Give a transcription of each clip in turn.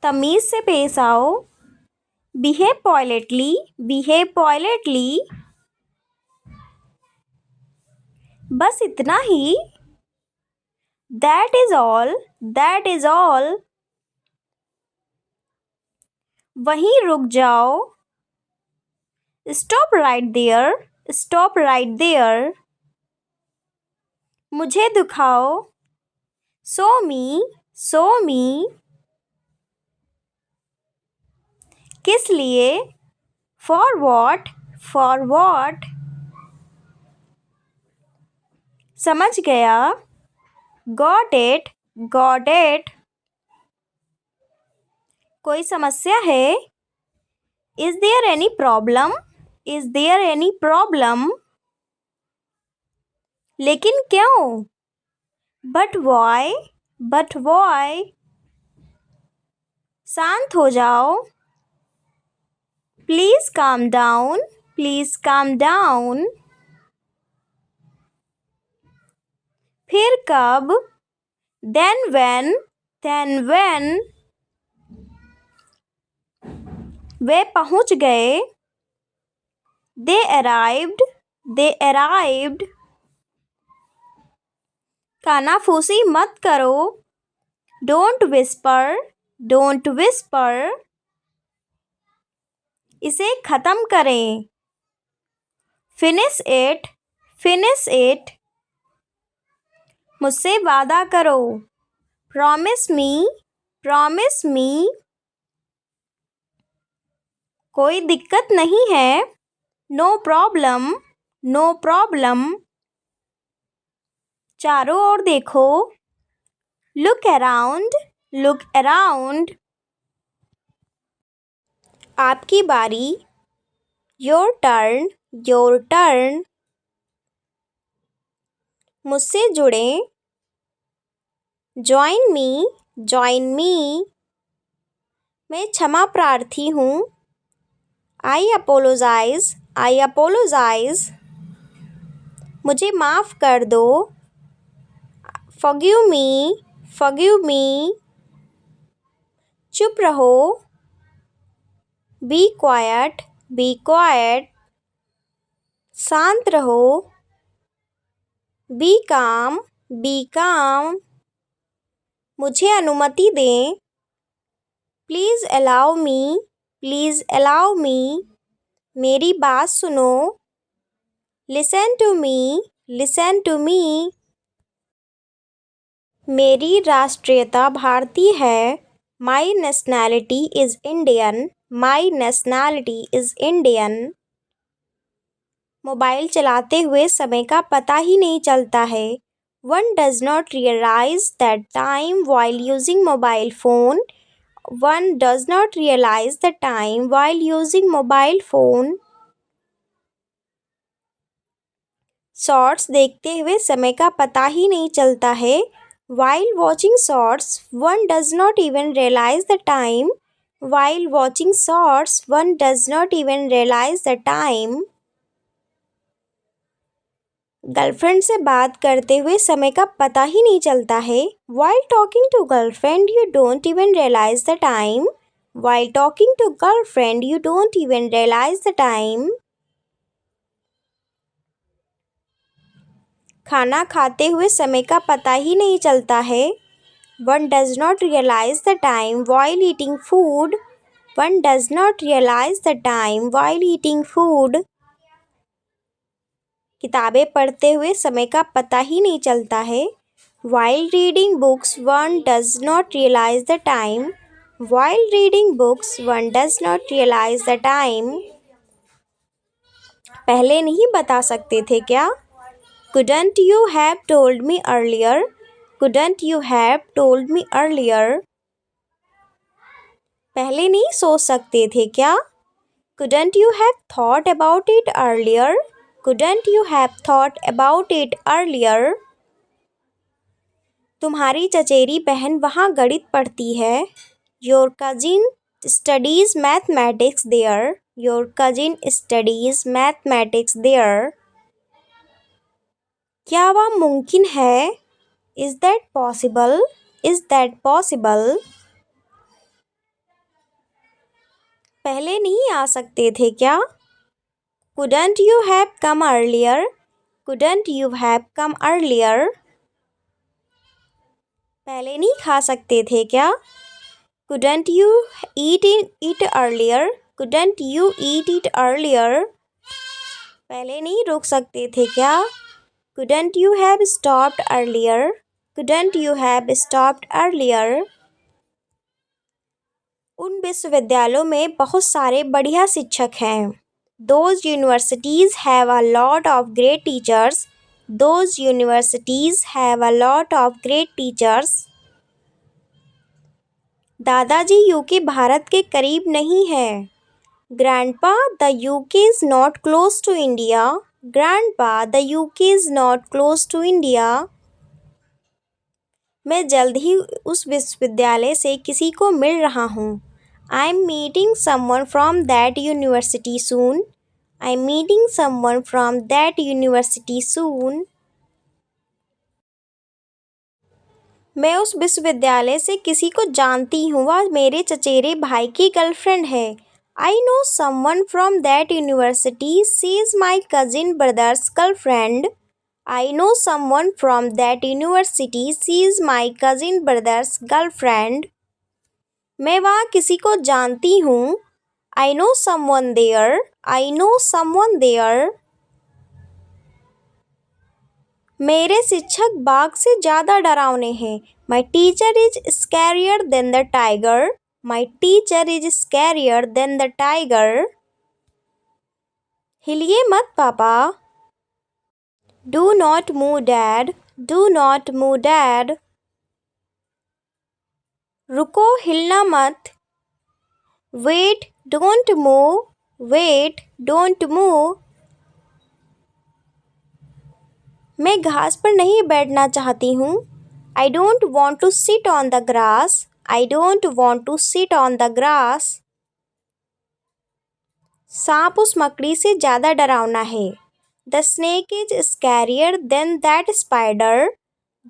तमीज से पेश आओ। Behave politely, behave politely. बस इतना ही। That is all, that is all. वहीं रुक जाओ। Stop right there, stop right there. मुझे दिखाओ। Show me, show me. किस लिए? For what, for what. समझ गया। Got it, got it. कोई समस्या है? Is there any problem, is there any problem. लेकिन क्यों? But why, but why. शांत हो जाओ। प्लीज काम डाउन, प्लीज काम डाउन। फिर कब? Then when, then when. वे पहुंच गए। They arrived, they arrived. कानाफूसी मत करो। Don't whisper, don't whisper. इसे खत्म करें। Finish it, finish it. मुझसे वादा करो। Promise me, promise me. कोई दिक्कत नहीं है। No problem, no problem. चारों ओर देखो। Look around, look around. आपकी बारी। Your turn, your turn. मुझसे जुड़ें। Join me, join me. मैं क्षमा प्रार्थी हूँ। I apologise, I apologise. मुझे माफ़ कर दो। Forgive me, forgive me. चुप रहो। Be quiet, be quiet. शांत रहो। Be calm, be calm. मुझे अनुमति दें। Please allow me, please allow me. मेरी बात सुनो। Listen to me, listen to me. मेरी राष्ट्रीयता भारतीय है। My nationality is Indian, my nationality is Indian. Mobile चलाते हुए समय का पता ही नहीं चलता है। One does not realise that time while using mobile phone. One does not realize the time while using mobile phone. Shorts देखते हुए समय का पता ही नहीं चलता है। While watching shorts, one does not even realize the time. While watching shorts, one does not even realize the time. Girlfriend से बात करते हुए समय का पता ही नहीं चलता है। While talking to girlfriend, you don't even realize the time. While talking to girlfriend, you don't even realize the time. खाना खाते हुए समय का पता ही नहीं चलता है। One does not realize the time while eating food. One does not realize the time while eating food. किताबें पढ़ते हुए समय का पता ही नहीं चलता है। While reading books, one does not realize the time. While reading books, one does not realize the time. पहले नहीं बता सकते थे क्या? Couldn't you have told me earlier? Couldn't you have told me earlier? पहले नहीं सोच सकते थे क्या? Couldn't you have thought about it earlier? Couldn't you have thought about it earlier? तुम्हारी चचेरी बहन वहाँ गणित पढ़ती है। Your cousin studies mathematics there. Your cousin studies mathematics there. क्या वह मुमकिन है? Is that possible? Is that possible? पहले नहीं आ सकते थे क्या? Couldn't you have come earlier? Couldn't you have come earlier? पहले नहीं खा सकते थे क्या? Couldn't you eat earlier? Couldn't you eat it earlier? पहले नहीं रुक सकते थे क्या? Couldn't you have stopped earlier? Couldn't you have stopped earlier? उन विश्वविद्यालयों में बहुत सारे बढ़िया शिक्षक हैं. Those universities have a lot of great teachers. Those universities have a lot of great teachers. दादाजी यूके भारत के करीब नहीं है. Grandpa, the UK is not close to India. Grandpa, the UK is not close to India. मैं जल्द ही उस विश्वविद्यालय से किसी को मिल रहा हूँ. I'm meeting someone from that university soon. I'm meeting someone from that university soon. मैं उस विश्वविद्यालय से किसी को जानती हूँ. वह मेरे चचेरे भाई की गर्लफ्रेंड है. I know someone from that university. She is my cousin brother's girlfriend. I know someone from that university. She is my cousin brother's girlfriend. मैं वहाँ किसी को जानती हूँ. I know someone there. I know someone there. मेरे शिक्षक बाघ से ज़्यादा डरावने हैं. My teacher is scarier than the tiger. My teacher is scarier than the tiger. हिलिए मत पापा. Do not move dad. Do not move dad. रुको, हिलना मत. Wait, don't move. Wait, don't move. मैं घास पर नहीं बैठना चाहती हूँ. I don't want to sit on the grass. I don't want to sit on the grass. सांप उस मकड़ी से ज़्यादा डरावना है. The snake is scarier than that spider.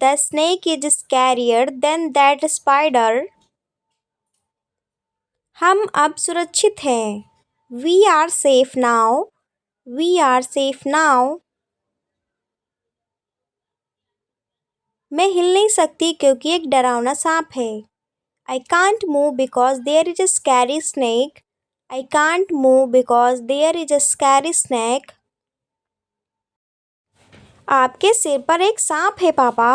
The snake is scarier than that spider. हम अब सुरक्षित हैं. We are safe now. We are safe now. मैं हिल नहीं सकती क्योंकि एक डरावना सांप है. I can't move because there is a scary snake. I can't move because there is a scary snake. आपके सिर पर एक सांप है पापा.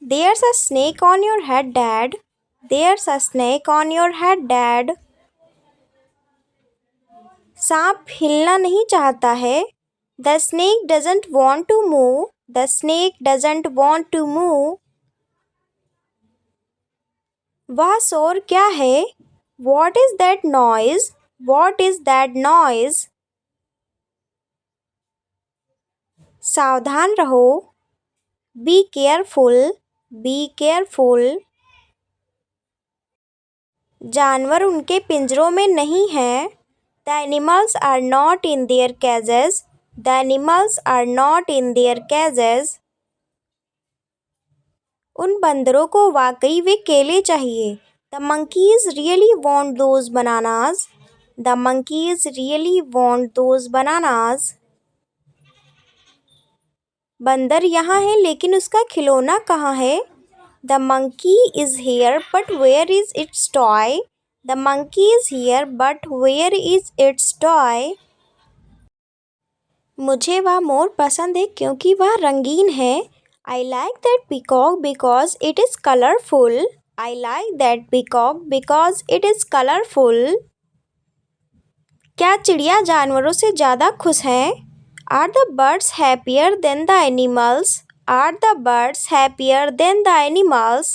There's a snake on your head, Dad. There's a snake on your head, Dad. सांप हिलना नहीं चाहता है. The snake doesn't want to move. The snake doesn't want to move. वह शोर क्या है? What is that noise? What is that noise? सावधान रहो. Be careful. Be careful. जानवर उनके पिंजरों में नहीं हैं. The animals are not in their cages. The animals are not in their cages. उन बंदरों को वाकई वे केले चाहिए. The monkeys really want those bananas. The monkeys really want those bananas. बंदर यहाँ है लेकिन उसका खिलौना कहाँ है? The monkey is here but where is its toy? The monkey is here but where is its toy? मुझे वह मोर पसंद है क्योंकि वह रंगीन है. I like that peacock because it is colorful. I like that peacock because it is colorful. क्या चिड़िया जानवरों से ज़्यादा खुश हैं? Are the birds happier than the animals? Are the birds happier than the animals?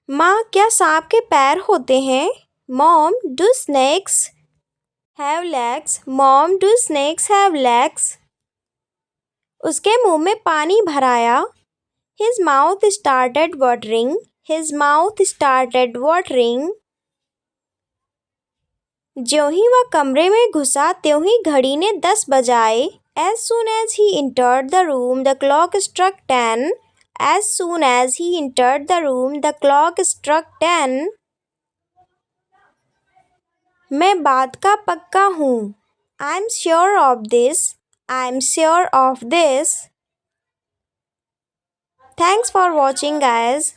माँ, क्या सांप के पैर होते हैं? Mom, do snakes have legs? Mom, do snakes have legs? उसके मुंह में पानी भर आया. His mouth started watering. His mouth started watering. ज्यों ही वह कमरे में घुसा त्यों ही घड़ी ने 10 बजाए. As soon as he entered the room, the clock struck 10. As soon as he entered the room, the clock struck 10. मैं बात का पक्का हूँ। I am sure of this. I am sure of this. Thanks for watching guys.